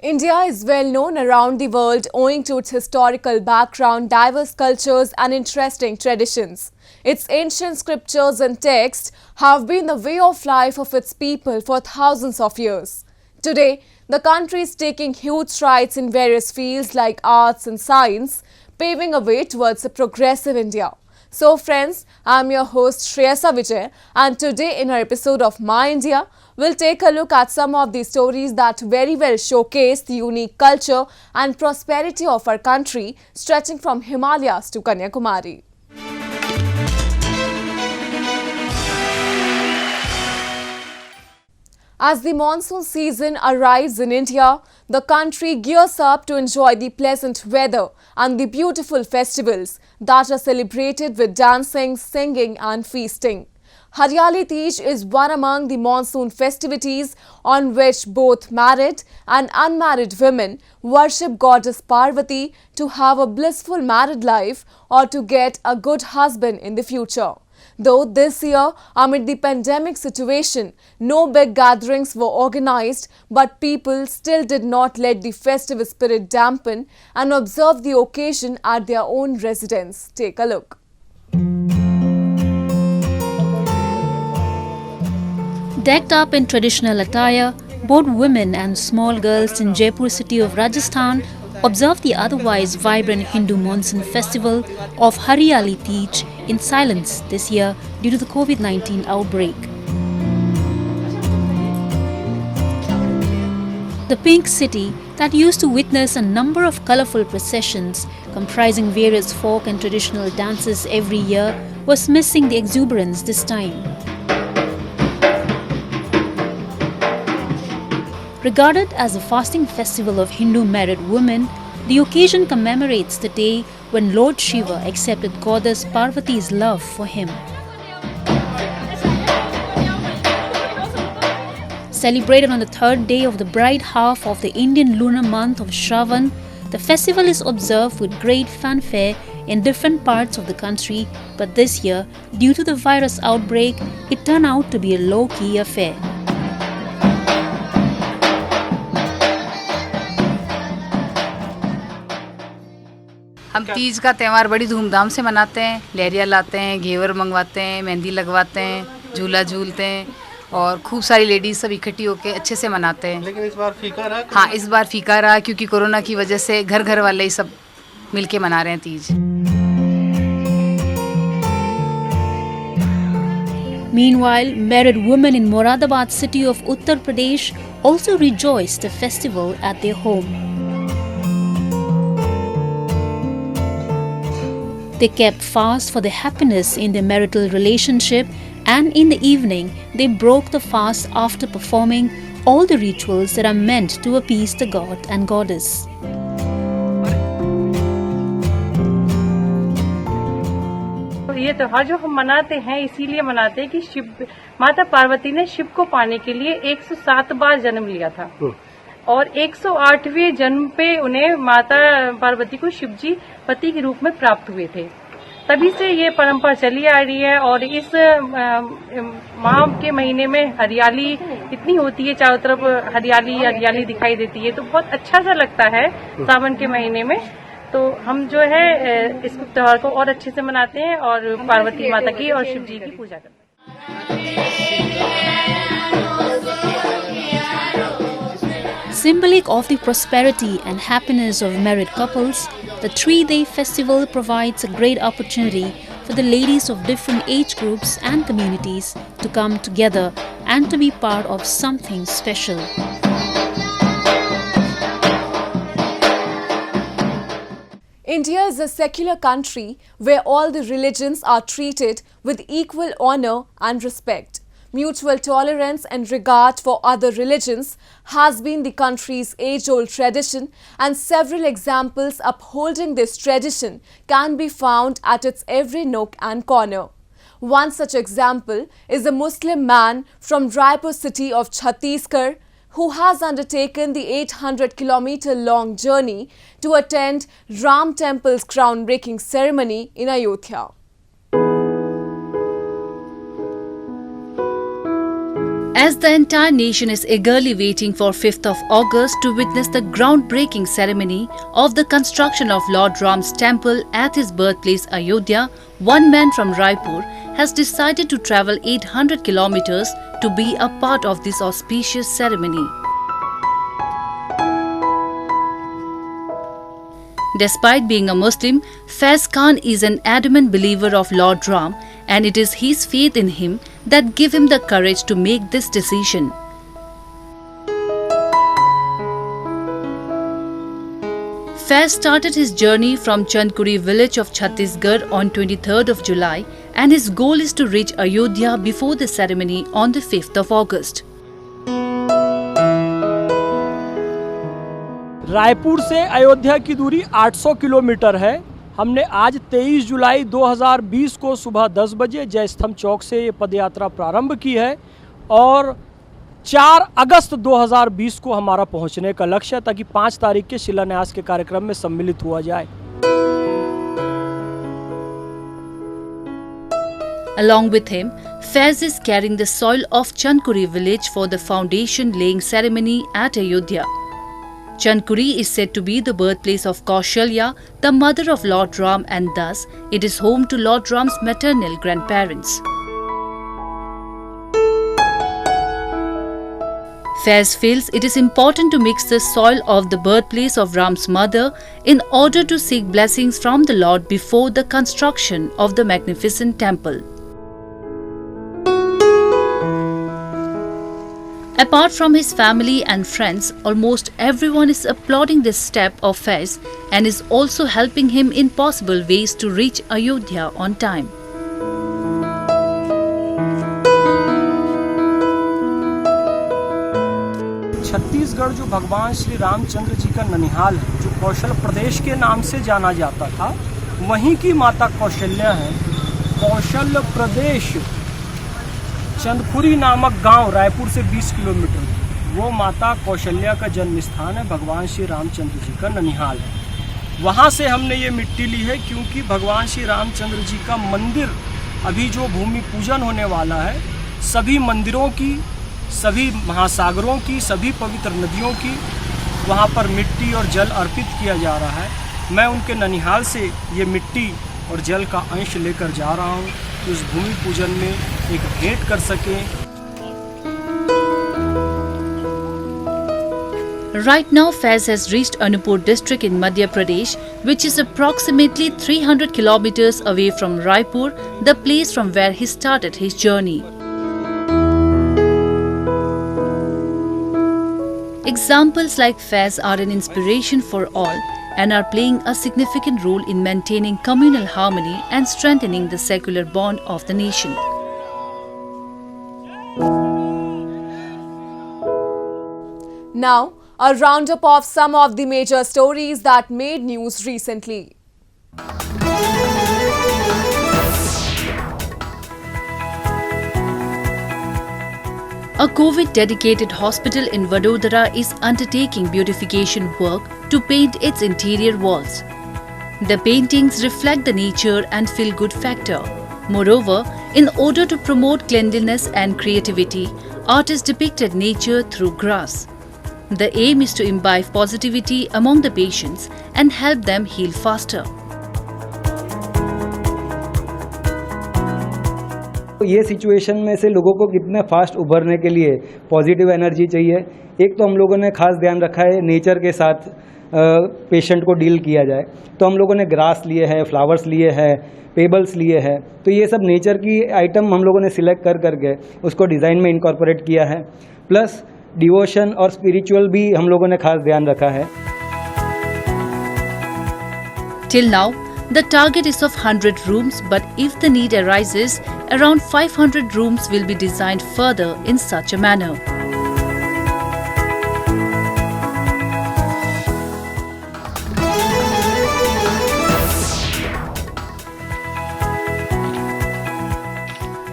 India is well known around the world owing to its historical background, diverse cultures and interesting traditions. Its ancient scriptures and texts have been the way of life of its people for thousands of years. Today, the country is taking huge strides in various fields like arts and science, paving a way towards a progressive India. So friends, I'm your host Shreyasa Vijay, and today in our episode of My India, we'll take a look at some of the stories that very well showcase the unique culture and prosperity of our country, stretching from Himalayas to Kanyakumari. As the monsoon season arrives in India, the country gears up to enjoy the pleasant weather and the beautiful festivals that are celebrated with dancing, singing and feasting. Hariyali Teej is one among the monsoon festivities on which both married and unmarried women worship goddess Parvati to have a blissful married life or to get a good husband in the future. Though this year, amid the pandemic situation, no big gatherings were organized, but people still did not let the festive spirit dampen and observe the occasion at their own residence. Take a look. Decked up in traditional attire, both women and small girls in Jaipur city of Rajasthan observed the otherwise vibrant Hindu monsoon festival of Hariyali Teej in silence this year due to the COVID-19 outbreak. The Pink City, that used to witness a number of colourful processions comprising various folk and traditional dances every year, was missing the exuberance this time. Regarded as a fasting festival of Hindu married women, the occasion commemorates the day when Lord Shiva accepted goddess Parvati's love for him. Celebrated on the third day of the bright half of the Indian lunar month of Shravan, the festival is observed with great fanfare in different parts of the country, but this year, due to the virus outbreak, it turned out to be a low-key affair. हम तीज का त्यौहार बड़ी धूमधाम से मनाते हैं। लहरिया लाते हैं, घेवर मंगवाते हैं, मेहंदी लगवाते हैं, झूला झूलते हैं और खूब सारी लेडीज सब इकट्ठी होकर अच्छे से मनाते हैं। लेकिन इस बार फीका रहा। हाँ, इस बार फीका रहा क्योंकि कोरोना की वजह से घर घर वाले ही सब मिलके मना रहे हैं Teej. Meanwhile, married women in Moradabad city of Uttar Pradesh also rejoiced the festival at their home. They kept fast for the happiness in their marital relationship, and in the evening they broke the fast after performing all the rituals that are meant to appease the god and goddess. ये त्योहार जो हम मनाते हैं इसीलिए मनाते हैं कि शिव माता पार्वती ने शिव को पाने के लिए 107 बार जन्म लिया था और 108वें जन्म पे उन्हें माता पार्वती को शिवजी पति के रूप में प्राप्त हुए थे। तभी से ये परंपरा चली आ रही है और इस माह के महीने में हरियाली इतनी होती है, चारों तरफ हरियाली हरियाली दिखाई देती है, तो बहुत अच्छा सा लगता है सावन के महीने में। तो हम जो है इस त्योहार को और अच्छे से मनाते हैं और पार्वती माता की और शिव जी की पूजा करते हैं। Symbolic of the prosperity and happiness of married couples, the 3-day festival provides a great opportunity for the ladies of different age groups and communities to come together and to be part of something special. India is a secular country where all the religions are treated with equal honor and respect. Mutual tolerance and regard for other religions has been the country's age-old tradition, and several examples upholding this tradition can be found at its every nook and corner. One such example is a Muslim man from Raipur city of Chhattisgarh who has undertaken the 800-kilometer long journey to attend Ram Temple's groundbreaking ceremony in Ayodhya. As the entire nation is eagerly waiting for 5th of August to witness the groundbreaking ceremony of the construction of Lord Ram's temple at his birthplace Ayodhya, one man from Raipur has decided to travel 800 kilometers to be a part of this auspicious ceremony. Despite being a Muslim, Faiz Khan is an adamant believer of Lord Ram, and it is his faith in him that gave him the courage to make this decision. Faiz started his journey from Chandkuri village of Chhattisgarh on 23rd of July, and his goal is to reach Ayodhya before the ceremony on the 5th of August. Raipur से अयोध्या की दूरी 800 kilometre है। हमने आज 23 जुलाई 2020 को सुबह 10 बजे जय स्तंभ चौक से ये पदयात्रा प्रारंभ की है और 4 अगस्त 2020 को हमारा पहुंचने का लक्ष्य है ताकि 5 तारीख के शिलान्यास के कार्यक्रम में सम्मिलित हुआ जाए। Along with him, Faiz is carrying the soil of Chandkuri village for the foundation laying ceremony at Ayodhya. Chandkuri is said to be the birthplace of Kaushalya, the mother of Lord Ram, and thus it is home to Lord Ram's maternal grandparents. Faiz feels it is important to mix the soil of the birthplace of Ram's mother in order to seek blessings from the Lord before the construction of the magnificent temple. Apart from his family and friends, almost everyone is applauding this step of Faiz and is also helping him in possible ways to reach Ayodhya on time. Chhattisgarh जो भगवान श्री रामचंद्र जी का ननिहाल है, जो कौशल प्रदेश के नाम से जाना जाता था, वहीं की माता कौशल्या है। कौशल प्रदेश चंदखुरी नामक गांव रायपुर से 20 किलोमीटर, वो माता कौशल्या का जन्म स्थान है, भगवान श्री रामचंद्र जी का ननिहाल है। वहाँ से हमने ये मिट्टी ली है क्योंकि भगवान श्री रामचंद्र जी का मंदिर अभी जो भूमि पूजन होने वाला है, सभी मंदिरों की, सभी महासागरों की, सभी पवित्र नदियों की वहाँ पर मिट्टी और जल अर्पित किया जा रहा है। मैं उनके ननिहाल से ये मिट्टी और जल का अंश लेकर जा रहा हूँ कि उस भूमि पूजन में एक भेंट कर सकें। Right now, Faiz has reached Anuppur district in Madhya Pradesh, which is approximately 300 kilometers away from Raipur, the place from where he started his journey. Examples like Faiz are an inspiration for all and are playing a significant role in maintaining communal harmony and strengthening the secular bond of the nation. Now, a roundup of some of the major stories that made news recently. A COVID-dedicated hospital in Vadodara is undertaking beautification work to paint its interior walls. The paintings reflect the nature and feel-good factor. Moreover, in order to promote cleanliness and creativity, artists depicted nature through grass. The aim is to imbibe positivity among the patients and help them heal faster. ये situation में से लोगों को कितने fast उभरने के लिए positive energy चाहिए। एक तो हम लोगों ने खास ध्यान रखा है नेचर के साथ पेशेंट को डील किया जाए, तो हम लोगों ने ग्रास लिए हैं, फ्लावर्स लिए हैं, पेबल्स लिए हैं, तो ये सब नेचर की आइटम हम लोगों ने सिलेक्ट कर करके उसको डिज़ाइन में इनकॉर्पोरेट किया है। प्लस डिवोशन और स्पिरिचुअल भी हम लोगों ने खास ध्यान रखा है। Till now, the target is of 100 rooms, but if the need arises, around 500 rooms will be designed further in such a manner.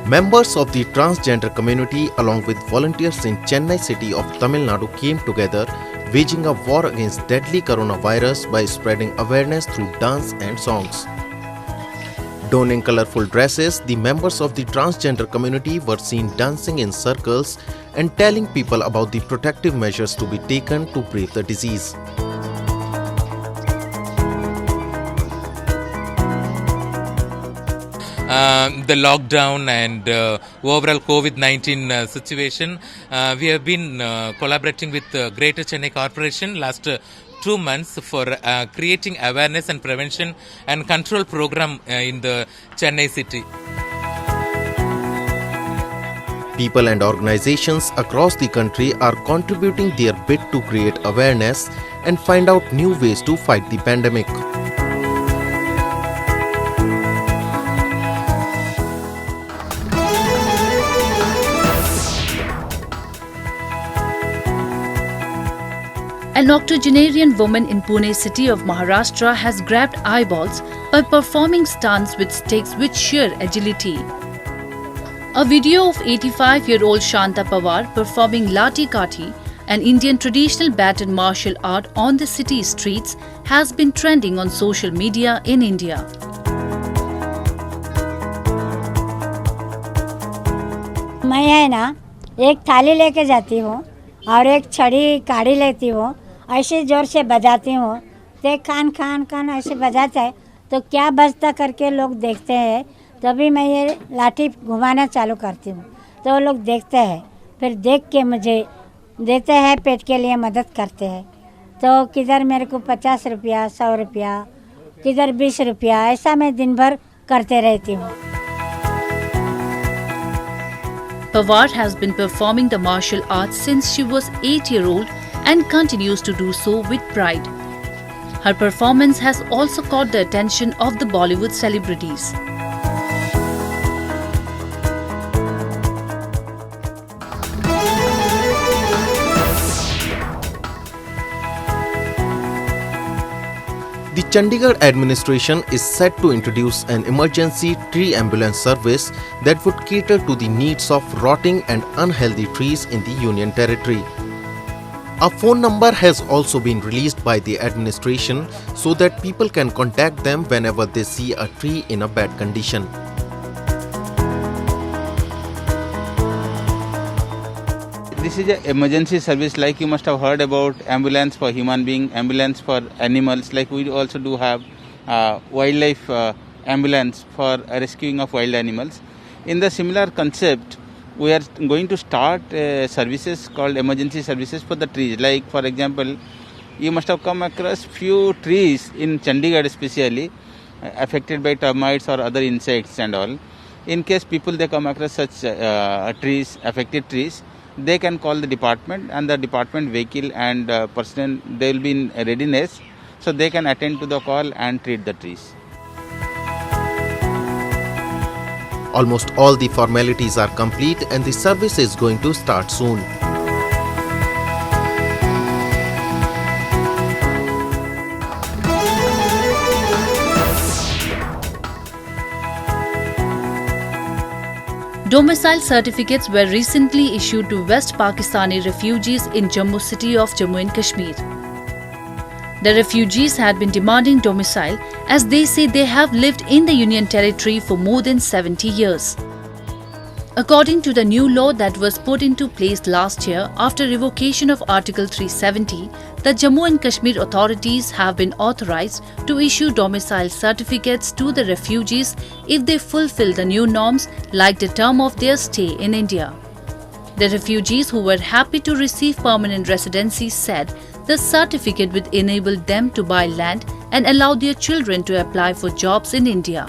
Members of the transgender community along with volunteers in Chennai city of Tamil Nadu came together waging a war against deadly coronavirus by spreading awareness through dance and songs. Donning colorful dresses, the members of the transgender community were seen dancing in circles and telling people about the protective measures to be taken to brave the disease. The lockdown and overall COVID-19 situation, we have been collaborating with Greater Chennai Corporation last 2 months for creating awareness and prevention and control program in the Chennai city. People and organizations across the country are contributing their bit to create awareness and find out new ways to fight the pandemic. An octogenarian woman in Pune city of Maharashtra has grabbed eyeballs by performing stunts with sticks with sheer agility. A video of 85-year-old Shanta Pawar performing Lati Kathi, an Indian traditional battle martial art on the city streets, has been trending on social media in India. मैं है ना एक थाली लेके जाती हूँ और एक छड़ी काढ़ी लेती हूँ, ऐसे जोर से बजाती हूँ तो खान खान खान ऐसे बजाता है तो क्या बजता करके लोग देखते हैं। तभी मैं ये लाठी घुमाना चालू करती हूँ तो वो लोग देखते हैं, फिर देख के मुझे देते हैं, पेट के लिए मदद करते हैं। तो किधर मेरे को 50 रुपया 100 रुपया, किधर 20 रुपया, ऐसा मैं दिन भर करते रहती हूँ। Pawar has been performing the martial arts since she was 8-year-old and continues to do so with pride. Her performance has also caught the attention of the Bollywood celebrities. The Chandigarh administration is set to introduce an emergency tree ambulance service that would cater to the needs of rotting and unhealthy trees in the Union Territory. A phone number has also been released by the administration so that people can contact them whenever they see a tree in a bad condition. This is an emergency service, like you must have heard about ambulance for human being, ambulance for animals, like we also do have wildlife ambulance for rescuing of wild animals. In the similar concept, we are going to start services called emergency services for the trees. Like for example, you must have come across few trees in Chandigarh especially affected by termites or other insects and all. In case people they come across such trees, affected trees, they can call the department and the department vehicle and person, they will be in readiness so they can attend to the call and treat the trees. Almost all the formalities are complete and the service is going to start soon. Domicile certificates were recently issued to West Pakistani refugees in Jammu city of Jammu and Kashmir. The refugees had been demanding domicile as they say they have lived in the Union Territory for more than 70 years. According to the new law that was put into place last year after revocation of Article 370, the Jammu and Kashmir authorities have been authorized to issue domicile certificates to the refugees if they fulfill the new norms like the term of their stay in India. The refugees who were happy to receive permanent residency said the certificate would enable them to buy land and allow their children to apply for jobs in India.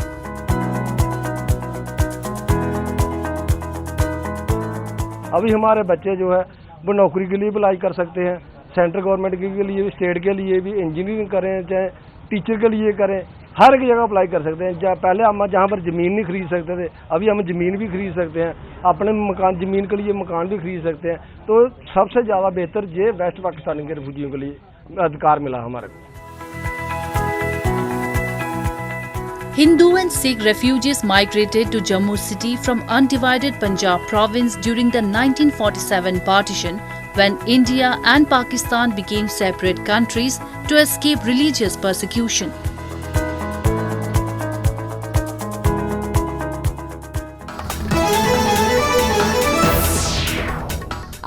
अभी हमारे बच्चे जो है वो नौकरी के लिए apply कर सकते हैं, सेंट्रल गवर्नमेंट के लिए भी, स्टेट के लिए भी, इंजीनियरिंग करें चाहे टीचर के लिए करें, हर एक जगह अप्लाई कर सकते हैं। पहले हम जहाँ पर ज़मीन नहीं खरीद सकते थे, अभी हम ज़मीन भी खरीद सकते हैं, अपने मकान ज़मीन के लिए मकान भी खरीद सकते हैं। तो सबसे ज़्यादा बेहतर ये वेस्ट पाकिस्तान के रिफ्यूजियों के लिए अधिकार मिला हमारे को। Hindu and Sikh refugees migrated to Jammu city from undivided Punjab province during the 1947 partition when India and Pakistan became separate countries to escape religious persecution.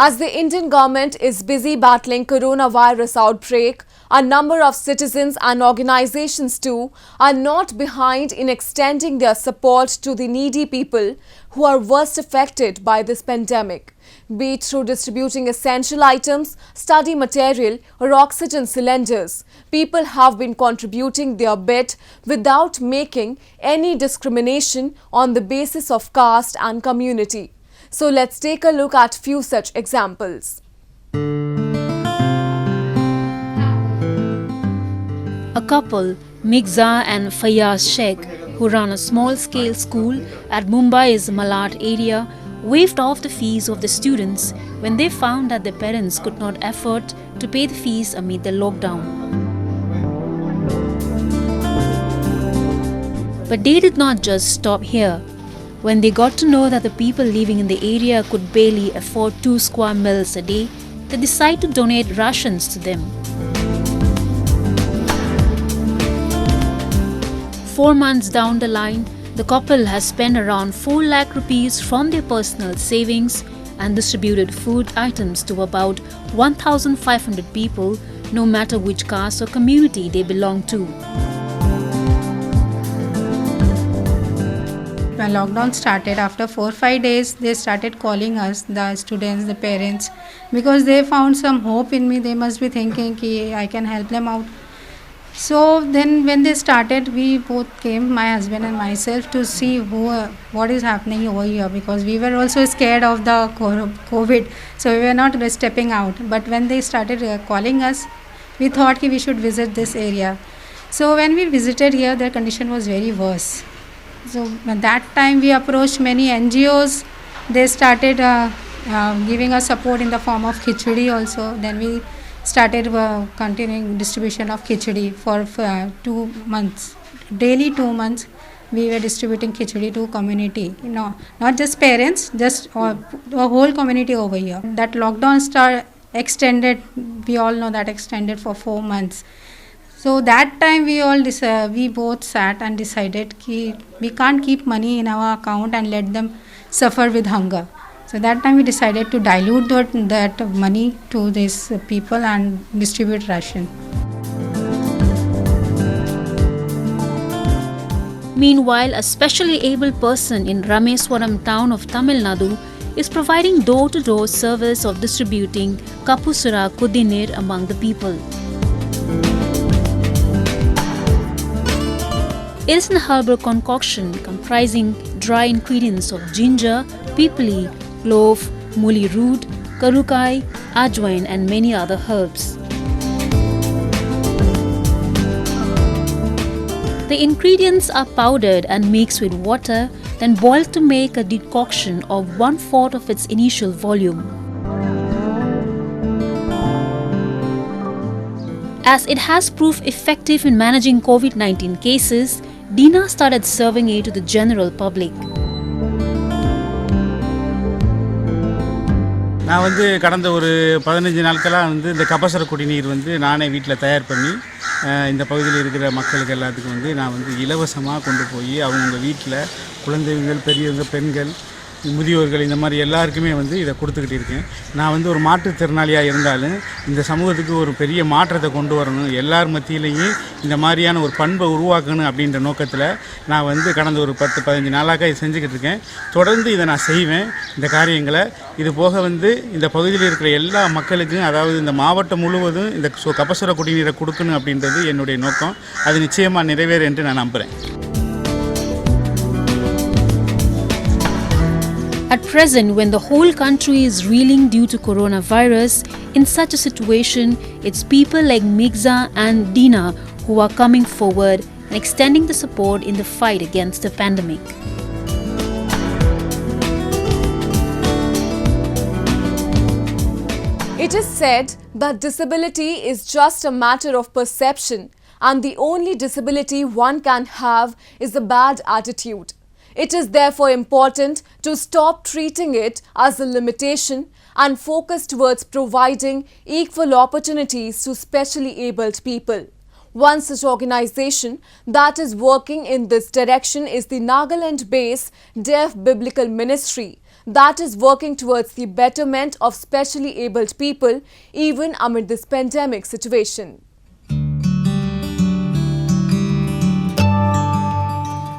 As the Indian government is busy battling coronavirus outbreak, a number of citizens and organizations too are not behind in extending their support to the needy people who are worst affected by this pandemic, be it through distributing essential items, study material or oxygen cylinders. People have been contributing their bit without making any discrimination on the basis of caste and community. So let's take a look at few such examples. A couple, Migza and Fayaz Sheikh, who run a small-scale school at Mumbai's Malad area, waived off the fees of the students when they found that their parents could not afford to pay the fees amid the lockdown. But they did not just stop here. When they got to know that the people living in the area could barely afford 2 square meals a day, they decided to donate rations to them. 4 months down the line, the couple has spent around 4 lakh rupees from their personal savings and distributed food items to about 1,500 people, no matter which caste or community they belong to. When lockdown started, after 4-5 days, they started calling us, the students, the parents, because they found some hope in me. They must be thinking that I can help them out. So then when they started, we both came, my husband and myself, to see what is happening over here, because we were also scared of the COVID, so we were not stepping out. But when they started calling us, we thought we should visit this area. So when we visited here, their condition was very worse. So at that time we approached many NGOs. They started giving us support in the form of khichdi also. Then we started continuing distribution of khichdi for 2 months. Daily 2 months we were distributing khichdi to community. Not just parents, just the whole community over here. That lockdown extended, we all know that extended for 4 months. So that time we both sat and decided that we can't keep money in our account and let them suffer with hunger. So that time we decided to dilute that money to these people and distribute ration. Meanwhile, a specially able person in Rameswaram town of Tamil Nadu is providing door-to-door service of distributing Kapusura Kudinir among the people. It is an herbal concoction comprising dry ingredients of ginger, pipali, clove, muli root, karukai, ajwain and many other herbs. The ingredients are powdered and mixed with water, then boiled to make a decoction of 1/4 of its initial volume. As it has proved effective in managing COVID-19 cases, Dina started serving it to the general public. நான் கடந்த ஒரு 15 நாட்களாக இந்த கபசுர குடிநீர் நானே வீட்டில் தயார் பண்ணி இந்த பகுதியில் இருக்கிற மக்களுக்கு எல்லாத்துக்கும் நான் இலவசமாக கொண்டு போய் அவங்க வீட்டில் குழந்தைகள், பெரியவங்க, பெண்கள், முதியோர்கள் இந்த மாதிரி எல்லாருக்குமே இதை கொடுத்துக்கிட்டு இருக்கேன். நான் ஒரு மாற்றுத்திறனாளியாக இருந்தாலும் இந்த சமூகத்துக்கு ஒரு பெரிய மாற்றத்தை கொண்டு வரணும், எல்லார் மத்தியிலையும் இந்த மாதிரியான ஒரு பண்பை உருவாக்கணும் அப்படின்ற நோக்கத்தில் நான் கடந்த ஒரு 10-15 நாளாக இதை செஞ்சுக்கிட்டு இருக்கேன். தொடர்ந்து இதை நான் செய்வேன் இந்த காரியங்களை. இது போக இந்த பகுதியில் இருக்கிற எல்லா மக்களுக்கும், அதாவது இந்த மாவட்டம் முழுவதும் இந்த கபசுர குடிநீரை கொடுக்கணும் அப்படின்றது என்னுடைய நோக்கம். அது நிச்சயமாக நிறைவேறும் என்று நான் நம்புகிறேன். At present, when the whole country is reeling due to coronavirus, in such a situation, it's people like Migza and Dina who are coming forward and extending the support in the fight against the pandemic. It is said that disability is just a matter of perception, and the only disability one can have is a bad attitude. It is therefore important to stop treating it as a limitation and focus towards providing equal opportunities to specially abled people. One such organization that is working in this direction is the Nagaland-based Deaf Biblical Ministry. that is working towards the betterment of specially abled people even amid this pandemic situation.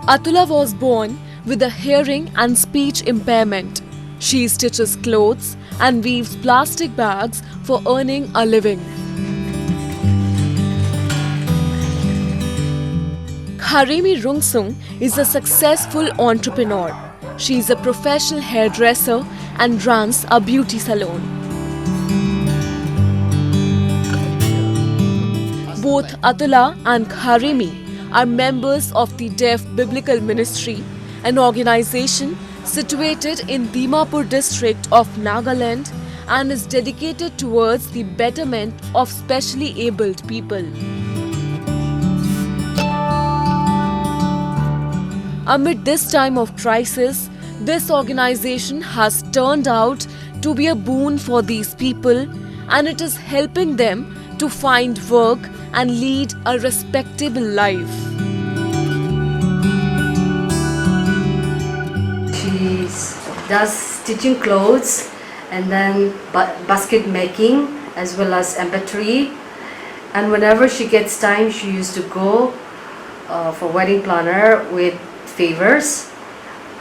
Atula was born with a hearing and speech impairment. She stitches clothes and weaves plastic bags for earning a living. Harimi Rungsung is a successful entrepreneur. She is a professional hairdresser and runs a beauty salon. Both Atula and Harimi are members of the Deaf Biblical Ministry, an organization situated in Dimapur district of Nagaland and is dedicated towards the betterment of specially abled people. Amid this time of crisis, this organization has turned out to be a boon for these people, and it is helping them to find work and lead a respectable life. She does stitching clothes and then basket making as well as embroidery, and whenever she gets time she used to go for wedding planner with favors.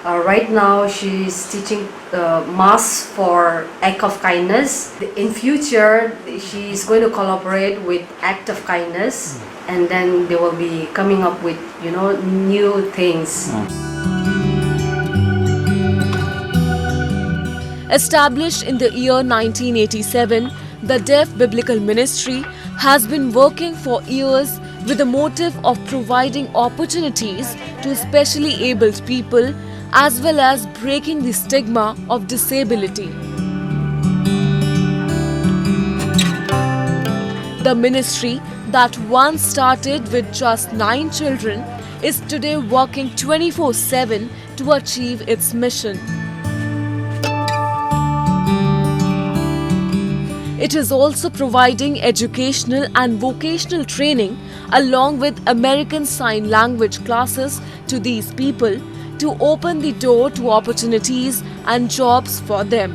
Right now she's teaching mass for act of kindness. In future she's going to collaborate with act of kindness, and then they will be coming up with new things. Established in the year 1987, the Deaf Biblical Ministry has been working for years with the motive of providing opportunities to specially abled people as well as breaking the stigma of disability. The ministry that once started with just 9 children is today working 24/7 to achieve its mission. It is also providing educational and vocational training along with American Sign Language classes to these people to open the door to opportunities and jobs for them.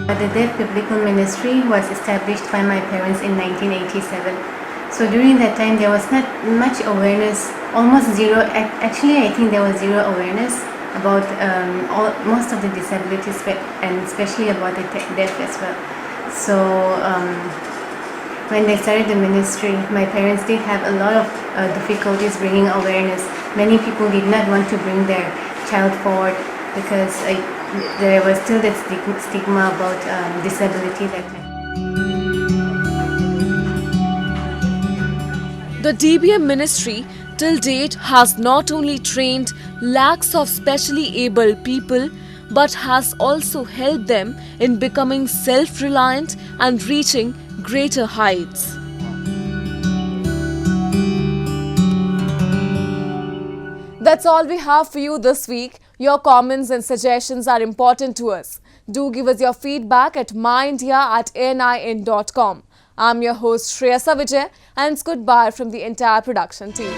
The Deaf Biblical Ministry was established by my parents in 1987. So during that time there was not much awareness, almost zero. Actually, I think there was zero awareness about most of the disabilities, and especially about the deaf as well. So when they started the ministry, my parents did have a lot of difficulties bringing awareness. Many people did not want to bring their child forward because there was still that stigma about disability that time. The DBM ministry till date has not only trained lakhs of specially abled people but has also helped them in becoming self-reliant and reaching greater heights. That's all we have for you this week. Your comments and suggestions are important to us. Do give us your feedback at myindia@nin.com. I'm your host Shreya Savijay, and it's goodbye from the entire production team.